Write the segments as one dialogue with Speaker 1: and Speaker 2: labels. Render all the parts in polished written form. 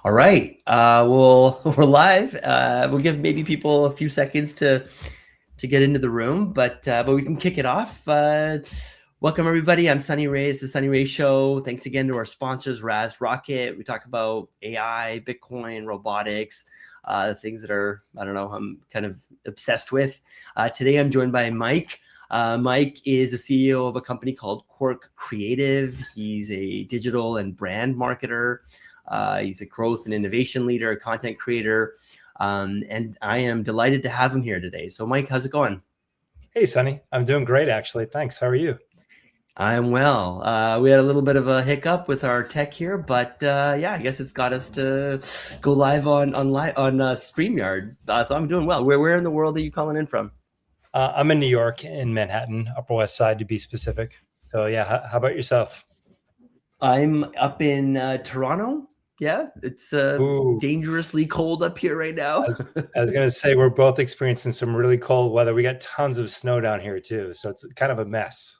Speaker 1: All right. Well, we're live. We'll give maybe people a few seconds to get into the room, but we can kick it off. Welcome everybody. I'm Sunny Ray. It's the Sunny Ray Show. Thanks again to our sponsors, Raz Rocket. We talk about AI, Bitcoin, robotics, things that I'm kind of obsessed with. Today I'm joined by Mike. Mike is the CEO of a company called Quirk Creative. He's a digital and brand marketer. He's a growth and innovation leader, a content creator, and I am delighted to have him here today. So, Mike, how's it going?
Speaker 2: Hey, Sunny. I'm doing great, actually. Thanks. How are you?
Speaker 1: I'm well. We had a little bit of a hiccup with our tech here, but yeah, I guess it's got us to go live on StreamYard. So I'm doing well. Where in the world are you calling in from?
Speaker 2: I'm in New York, in Manhattan, Upper West Side to be specific. So, yeah, how about yourself?
Speaker 1: I'm up in Toronto. Yeah, it's
Speaker 2: Ooh,
Speaker 1: dangerously cold up here right
Speaker 2: I
Speaker 1: now.
Speaker 2: was, I was going to say we're both experiencing some really cold weather. We got tons of snow down here, too. So it's kind of a mess.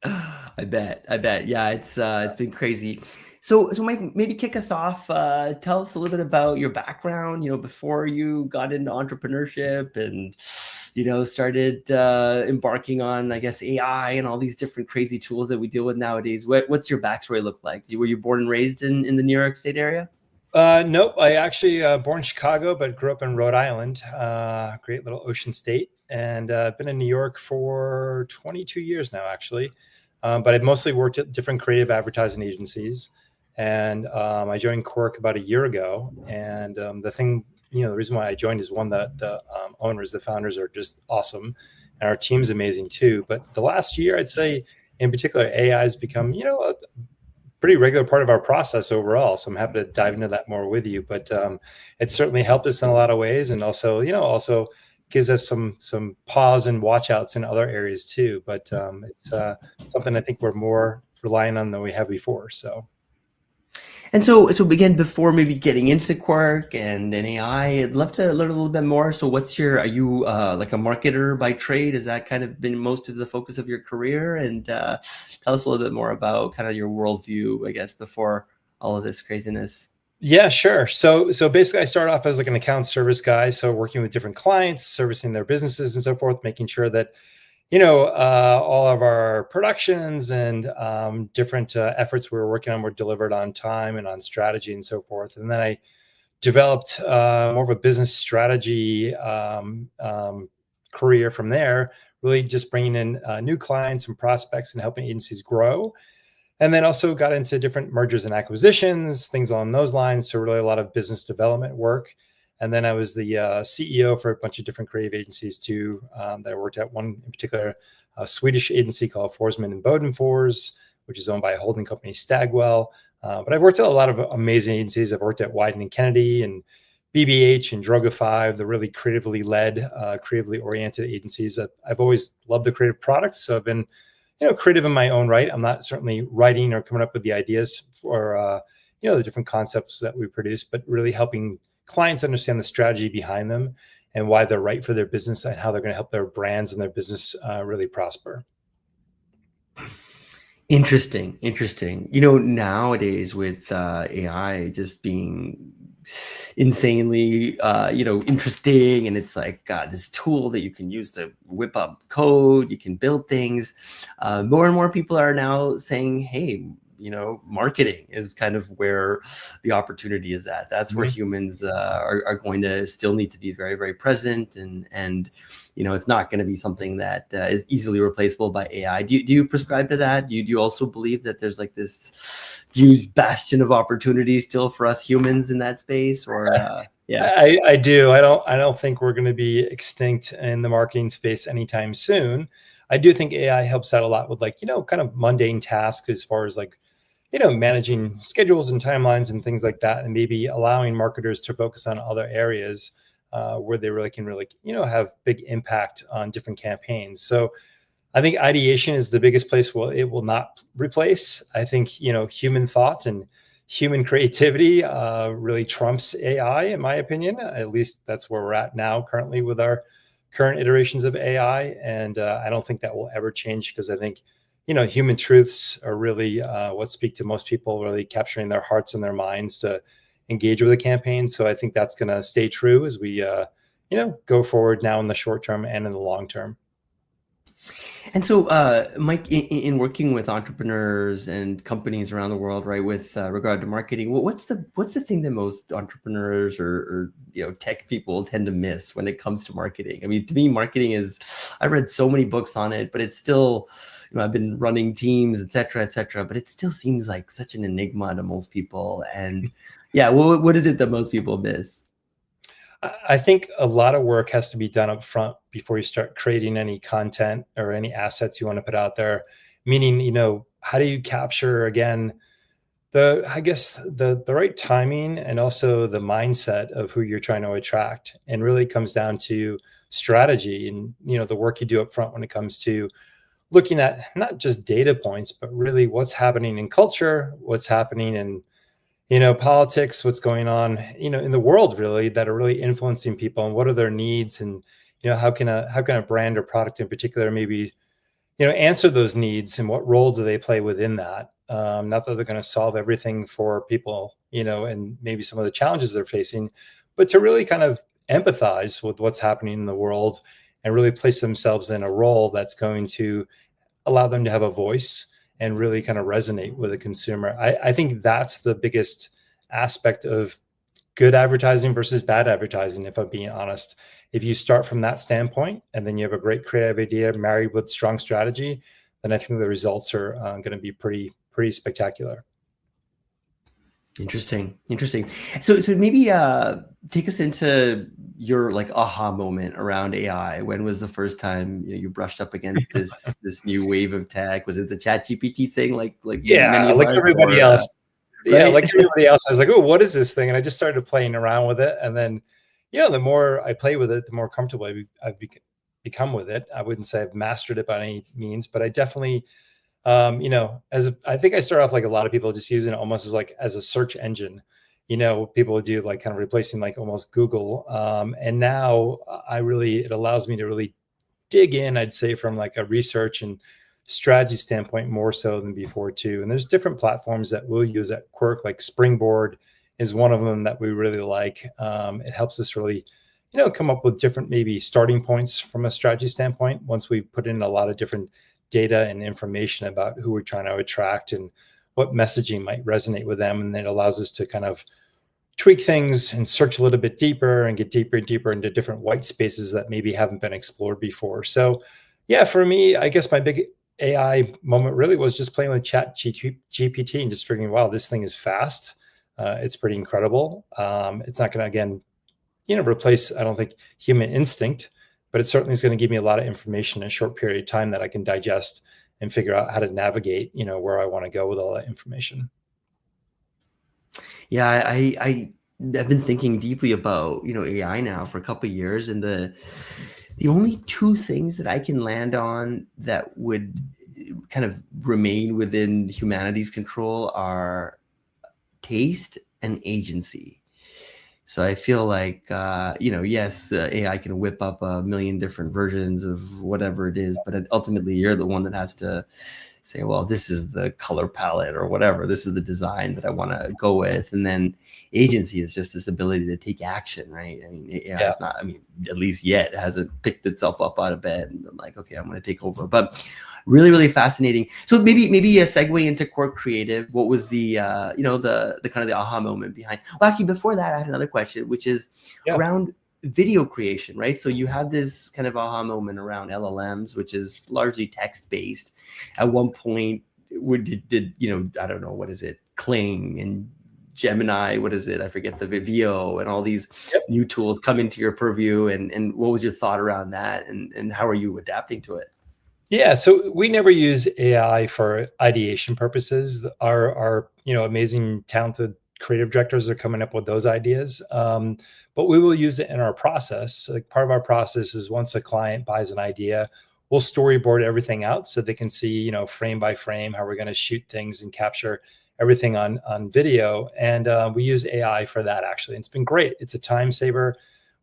Speaker 1: I bet. I bet. Yeah, it's been crazy. So Mike, maybe kick us off. Tell us a little bit about your background, before you got into entrepreneurship and started embarking on, I guess, AI and all these different crazy tools that we deal with nowadays. What's your backstory look like? Were you born and raised in the New York State area?
Speaker 2: Nope. I actually born in Chicago, but grew up in Rhode Island, great little ocean state. And I've been in New York for 22 years now, actually. But I've mostly worked at different creative advertising agencies. And I joined Quirk about a year ago. And the reason why I joined is one, that the owners, the founders are just awesome. And our team's amazing too. But the last year, I'd say in particular, AI has become, a pretty regular part of our process overall. So I'm happy to dive into that more with you. But it's certainly helped us in a lot of ways, and also gives us some pause and watch outs in other areas too. But it's something I think we're more relying on than we have before. So.
Speaker 1: And so again, before maybe getting into Quark and AI, I'd love to learn a little bit more. So are you like a marketer by trade? Has that kind of been most of the focus of your career? And tell us a little bit more about kind of your worldview, I guess, before all of this craziness.
Speaker 2: Yeah, sure. So basically, I started off as like an account service guy, so working with different clients, servicing their businesses and so forth, making sure that all of our productions and different efforts we were working on were delivered on time and on strategy and so forth. And then I developed more of a business strategy career from there, really just bringing in new clients and prospects and helping agencies grow. And then also got into different mergers and acquisitions, things along those lines. So really a lot of business development work. And then I was the CEO for a bunch of different creative agencies too, that I worked at. One in particular, a Swedish agency called Forsman and Bodenfors, which is owned by a holding company, Stagwell. But I've worked at a lot of amazing agencies. I've worked at Wyden and Kennedy and BBH and Droga5, the really creatively led, creatively oriented agencies. I've always loved the creative products. So I've been creative in my own right. I'm not certainly writing or coming up with the ideas for, the different concepts that we produce, but really helping clients understand the strategy behind them and why they're right for their business and how they're going to help their brands and their business really prosper.
Speaker 1: Interesting, interesting. Nowadays with AI just being insanely, interesting, and it's like this tool that you can use to whip up code, you can build things. More and more people are now saying, hey, marketing is kind of where the opportunity is at. That's where
Speaker 2: Mhm.
Speaker 1: humans are going to still need to be very, very present, and it's not going to be something that is easily replaceable by AI. Do you prescribe to that? Do you also believe that there's like this huge bastion of opportunity still for us humans in that space? Or yeah.
Speaker 2: I do. I don't think we're going to be extinct in the marketing space anytime soon. I do think AI helps out a lot with kind of mundane tasks as far as managing schedules and timelines and things like that, and maybe allowing marketers to focus on other areas where they really can have big impact on different campaigns. So I think ideation is the biggest place it will not replace. I think human thought and human creativity really trumps AI, in my opinion. At least that's where we're at now, currently, with our current iterations of AI, and I don't think that will ever change, because I think human truths are really what speak to most people, really capturing their hearts and their minds to engage with a campaign. So I think that's going to stay true as we, go forward now in the short term and in the long term.
Speaker 1: And so, Mike, in working with entrepreneurs and companies around the world, right, with regard to marketing, what's the thing that most entrepreneurs or tech people tend to miss when it comes to marketing? I mean, to me, marketing is, I've read so many books on it, but it's still, I've been running teams, et cetera, but it still seems like such an enigma to most people. And yeah, what is it that most people miss?
Speaker 2: I think a lot of work has to be done up front before you start creating any content or any assets you want to put out there. Meaning, how do you capture again the right timing and also the mindset of who you're trying to attract, and really comes down to strategy and the work you do up front when it comes to looking at not just data points, but really what's happening in culture, what's happening in politics, what's going on, in the world really, that are really influencing people, and what are their needs, and how can a brand or product in particular maybe answer those needs, and what role do they play within that? Not that they're going to solve everything for people, and maybe some of the challenges they're facing, but to really kind of empathize with what's happening in the world and really place themselves in a role that's going to allow them to have a voice and really kind of resonate with a consumer. I think that's the biggest aspect of good advertising versus bad advertising, if I'm being honest. If you start from that standpoint and then you have a great creative idea married with strong strategy, then I think the results are going to be pretty spectacular.
Speaker 1: Interesting. So maybe take us into your aha moment around AI. When was the first time you brushed up against this new wave of tech? Was it the Chat GPT thing, like many of
Speaker 2: like
Speaker 1: us,
Speaker 2: everybody else? Yeah,
Speaker 1: right?
Speaker 2: like everybody else, I was like, oh, what is this thing? And I just started playing around with it, and then the more I play with it, the more comfortable I've become with it. I wouldn't say I've mastered it by any means, but I definitely I think I started off like a lot of people, just using it almost as a search engine. People would do like kind of replacing like almost Google. And now it allows me to really dig in, I'd say, from like a research and strategy standpoint more so than before too. And there's different platforms that we'll use at Quirk, like Springboard is one of them that we really like. It helps us really come up with different maybe starting points from a strategy standpoint once we put in a lot of different data and information about who we're trying to attract and what messaging might resonate with them. And then it allows us to kind of tweak things and search a little bit deeper and get deeper and deeper into different white spaces that maybe haven't been explored before. So yeah, for me, I guess my big AI moment really was just playing with Chat GPT and just figuring, wow, this thing is fast. It's pretty incredible. It's not going to, again, replace, I don't think, human instinct, but it certainly is going to give me a lot of information in a short period of time that I can digest and figure out how to navigate, where I want to go with all that information.
Speaker 1: Yeah, I've been thinking deeply about AI now for a couple of years, and the only two things that I can land on that would kind of remain within humanity's control are taste and agency. So I feel like, yes, AI can whip up a million different versions of whatever it is, but ultimately you're the one that has to say, well, this is the color palette or whatever. This is the design that I want to go with. And then agency is just this ability to take action, right? I mean, AI is not, at least yet, hasn't picked itself up out of bed and been like, okay, I'm going to take over. But really fascinating. So maybe a segue into Quirk Creative. What was the the kind of the aha moment behind? Well, actually, before that, I had another question, which is around video creation, right? So you have this kind of aha moment around LLMs, which is largely text based. At one point, did I don't know, what is it, Kling and Gemini, what is it? I forget, the Vivio and all these new tools come into your purview. And what was your thought around that? And how are you adapting to it?
Speaker 2: Yeah, so we never use AI for ideation purposes. Our amazing, talented creative directors are coming up with those ideas, but we will use it in our process. Like, part of our process is once a client buys an idea, we'll storyboard everything out so they can see, frame by frame, how we're going to shoot things and capture everything on video. And we use AI for that, actually. It's been great. It's a time saver.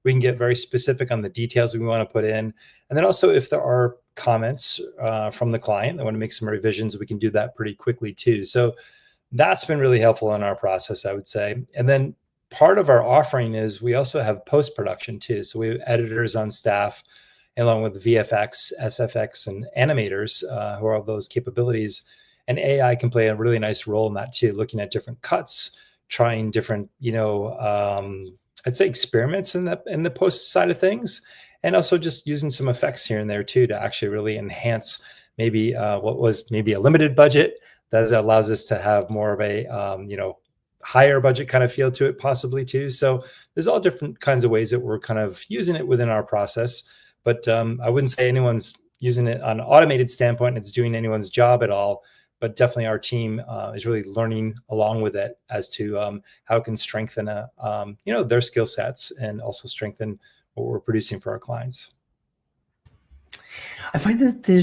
Speaker 2: We can get very specific on the details we want to put in. And then also, if there are comments from the client that want to make some revisions, we can do that pretty quickly too. So that's been really helpful in our process, I would say. And then part of our offering is we also have post-production too. So we have editors on staff, along with VFX, SFX, and animators who have those capabilities. And AI can play a really nice role in that too, looking at different cuts, trying different, I'd say experiments in the post side of things, and also just using some effects here and there too to actually really enhance maybe what was maybe a limited budget. That allows us to have more of a higher budget kind of feel to it possibly too. So there's all different kinds of ways that we're kind of using it within our process. But I wouldn't say anyone's using it on an automated standpoint. It's doing anyone's job at all. But definitely our team is really learning along with it as to how it can strengthen their skill sets and also strengthen what we're producing for our clients.
Speaker 1: I find that there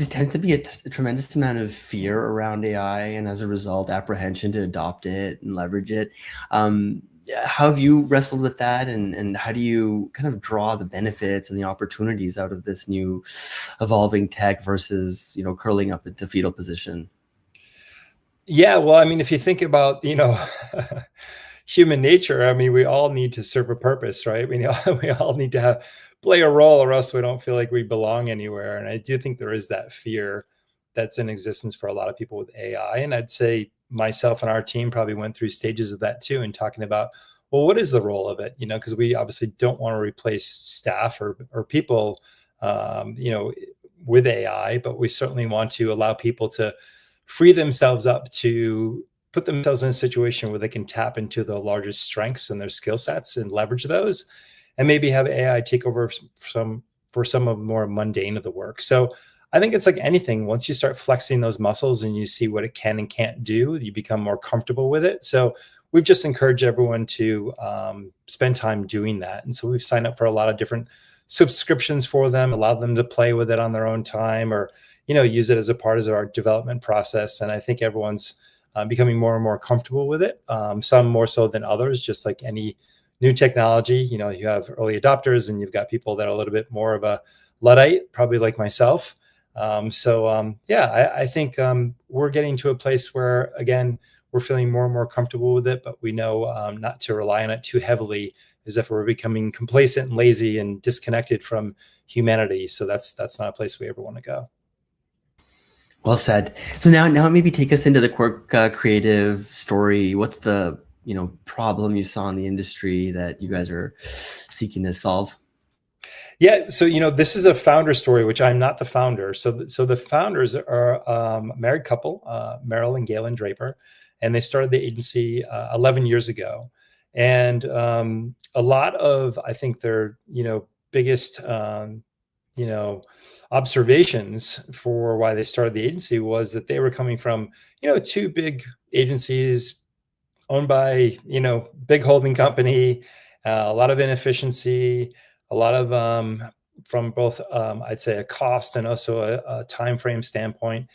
Speaker 1: tends to be a tremendous amount of fear around AI, and as a result, apprehension to adopt it and leverage it. How have you wrestled with that, and how do you kind of draw the benefits and the opportunities out of this new evolving tech versus, curling up into fetal position?
Speaker 2: Yeah, well, I mean, if you think about, human nature, I mean, we all need to serve a purpose, right? We all need to play a role, or else we don't feel like we belong anywhere. And I do think there is that fear that's in existence for a lot of people with AI. And I'd say myself and our team probably went through stages of that too, and talking about, well, what is the role of it? Because we obviously don't want to replace staff or people, with AI, but we certainly want to allow people to free themselves up to put themselves in a situation where they can tap into the largest strengths and their skill sets and leverage those, and maybe have AI take over for some of the more mundane of the work. So I think it's like anything. Once you start flexing those muscles and you see what it can and can't do, you become more comfortable with it. So we've just encouraged everyone to spend time doing that. And so we've signed up for a lot of different subscriptions for them, allow them to play with it on their own time, or use it as a part of our development process. And I think everyone's becoming more and more comfortable with it. Some more so than others, just like any new technology. You have early adopters, and you've got people that are a little bit more of a Luddite, probably like myself. I think we're getting to a place where, again, we're feeling more and more comfortable with it, but we know not to rely on it too heavily, as if we're becoming complacent and lazy and disconnected from humanity. So that's not a place we ever want to go.
Speaker 1: Well said. So now maybe take us into the Quirk Creative story. What's the problem you saw in the industry that you guys are seeking to solve?
Speaker 2: Yeah, so this is a founder story, which I'm not the founder. So the founders are a married couple, Merrill and Galen Draper, and they started the agency 11 years ago. And a lot of, I think, their biggest observations for why they started the agency was that they were coming from two big agencies owned by big holding company, a lot of inefficiency, a lot of from both I'd say a cost and also a time frame standpoint.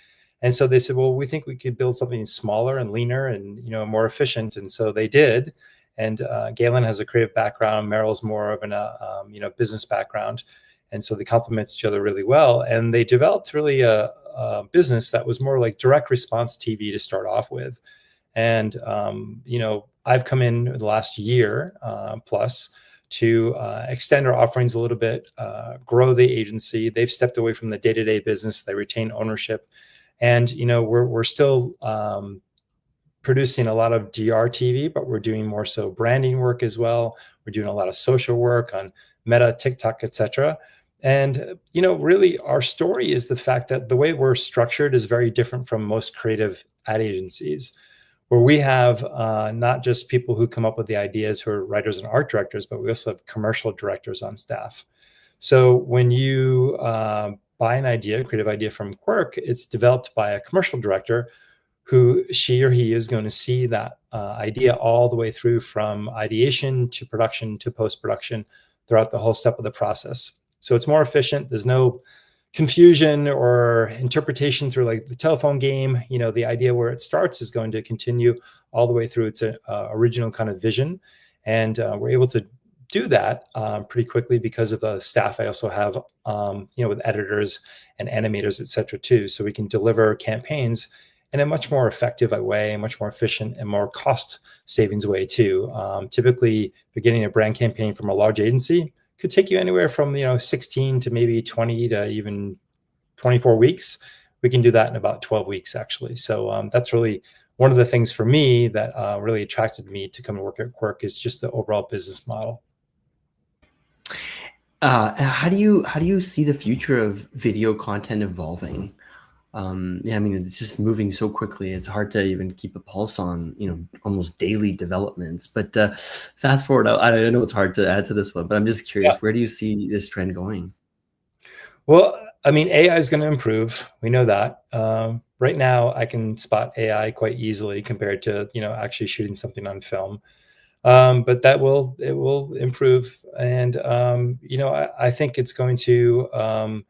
Speaker 2: And so they said, well, we think we could build something smaller and leaner and more efficient. And so they did. And Galen has a creative background. Merrill's more of an business background. And so they complement each other really well. And they developed really a business that was more like direct response TV to start off with. And, I've come in the last year plus to extend our offerings a little bit, grow the agency. They've stepped away from the day-to-day business. They retain ownership. And, we're still producing a lot of DR TV, but we're doing more so branding work as well. We're doing a lot of social work on Meta, TikTok, etc. And, really our story is the fact that the way we're structured is very different from most creative ad agencies, where we have not just people who come up with the ideas who are writers and art directors, but we also have commercial directors on staff. So when you buy an idea, creative idea from Quirk, it's developed by a commercial director who she or he is going to see that idea all the way through from ideation to production to post-production throughout the whole step of the process. So it's more efficient. There's no confusion or interpretation through like the telephone game. The idea where it starts is going to continue all the way through its original kind of vision. And we're able to do that pretty quickly because of the staff I also have, with editors and animators, et cetera, too. So we can deliver campaigns in a much more effective way, a much more efficient and more cost savings way too. Typically, beginning a brand campaign from a large agency could take you anywhere from 16 to maybe 20 to even 24 weeks. We can do that in about 12 weeks, actually. So that's really one of the things for me that really attracted me to come and work at Quirk is just the overall business model.
Speaker 1: How do you see the future of video content evolving? Yeah, I mean, it's just moving so quickly. It's hard to even keep a pulse on, almost daily developments. But fast forward, I know it's hard to add to this one, but I'm just
Speaker 2: Yeah.
Speaker 1: curious, where do you see this trend going?
Speaker 2: Well, I mean, AI is going to improve. We know that. Right now, I can spot AI quite easily compared to actually shooting something on film. But it will improve, and I think it's going to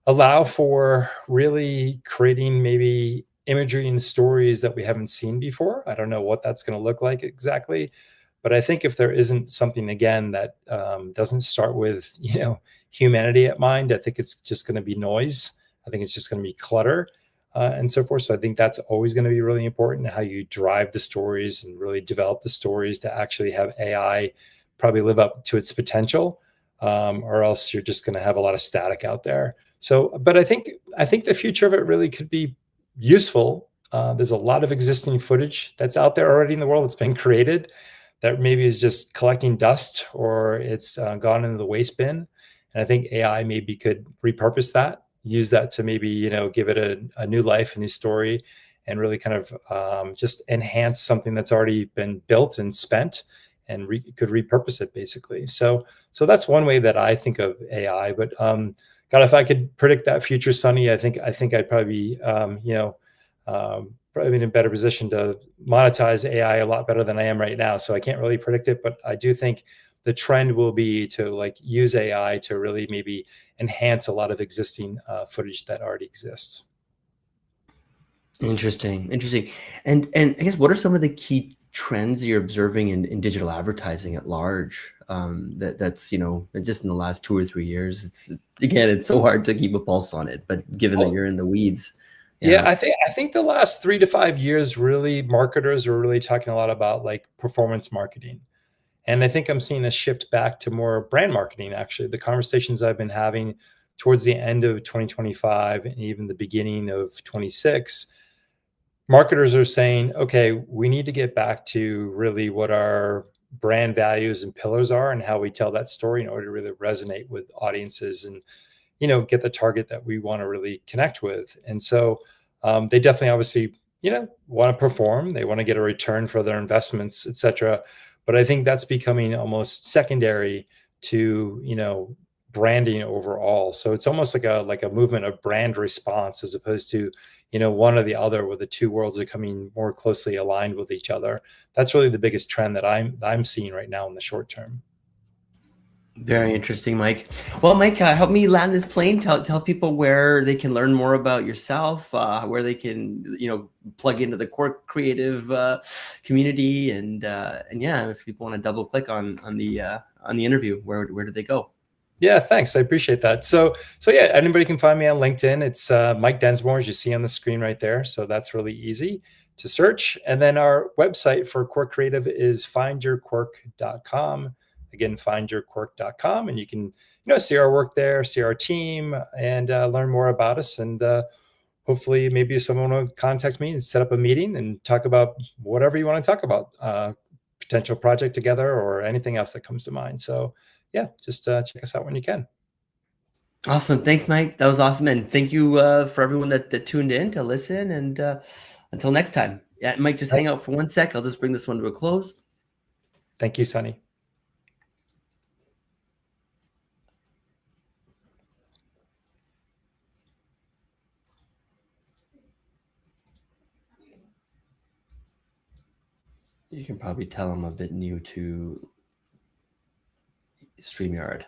Speaker 2: allow for really creating maybe imagery and stories that we haven't seen before. I don't know what that's going to look like exactly, but I think if there isn't something again that doesn't start with humanity at mind, I think it's just going to be noise. I think it's just going to be clutter. And so forth. So I think that's always going to be really important, how you drive the stories and really develop the stories to actually have AI probably live up to its potential, or else you're just going to have a lot of static out there. So, but I think the future of it really could be useful. There's a lot of existing footage that's out there already in the world that's been created that maybe is just collecting dust, or it's gone into the waste bin. And I think AI maybe could repurpose that, use that to maybe give it a new life, a new story, and really kind of just enhance something that's already been built and spent, and could repurpose it basically. So that's one way that I think of AI. But God, if I could predict that future, Sonny, I think I'd probably be probably in a better position to monetize AI a lot better than I am right now. So I can't really predict it, but I do think the trend will be to use AI to really maybe enhance a lot of existing footage that already exists.
Speaker 1: Interesting. And I guess, what are some of the key trends you're observing in digital advertising at large? That's just in the last 2 or 3 years. It's so hard to keep a pulse on it. But given that
Speaker 2: Oh,
Speaker 1: you're in the weeds,
Speaker 2: yeah,
Speaker 1: yeah.
Speaker 2: I think the last 3 to 5 years, really, marketers are really talking a lot about performance marketing. And I think I'm seeing a shift back to more brand marketing, actually. The conversations I've been having towards the end of 2025 and even the beginning of 26, marketers are saying, okay, we need to get back to really what our brand values and pillars are and how we tell that story in order to really resonate with audiences and get the target that we want to really connect with. And so they definitely obviously want to perform, they want to get a return for their investments, etc. But I think that's becoming almost secondary to branding overall. So it's almost like a movement of brand response, as opposed to one or the other, where the two worlds are coming more closely aligned with each other. That's really the biggest trend that I'm seeing right now in the short term.
Speaker 1: Very interesting, Mike. Well, Mike, help me land this plane. Tell people where they can learn more about yourself, where they can plug into the Quirk Creative community, and yeah, if people want to double click on the interview, where do they go?
Speaker 2: Yeah, thanks. I appreciate that. So yeah, anybody can find me on LinkedIn. It's Mike Densmore, as you see on the screen right there. So that's really easy to search. And then our website for Quirk Creative is findyourquirk.com. Again, findyourquirk.com, and you can see our work there, see our team, and learn more about us. And hopefully, maybe someone will contact me and set up a meeting and talk about whatever you want to talk about, potential project together or anything else that comes to mind. So yeah, just check us out when you can.
Speaker 1: Awesome. Thanks, Mike. That was awesome. And thank you for everyone that tuned in to listen. And until next time. Yeah, Mike, just
Speaker 2: All right.
Speaker 1: hang out for 1 sec. I'll just bring this one to a close.
Speaker 2: Thank you, Sunny.
Speaker 1: You can probably tell I'm a bit new to StreamYard.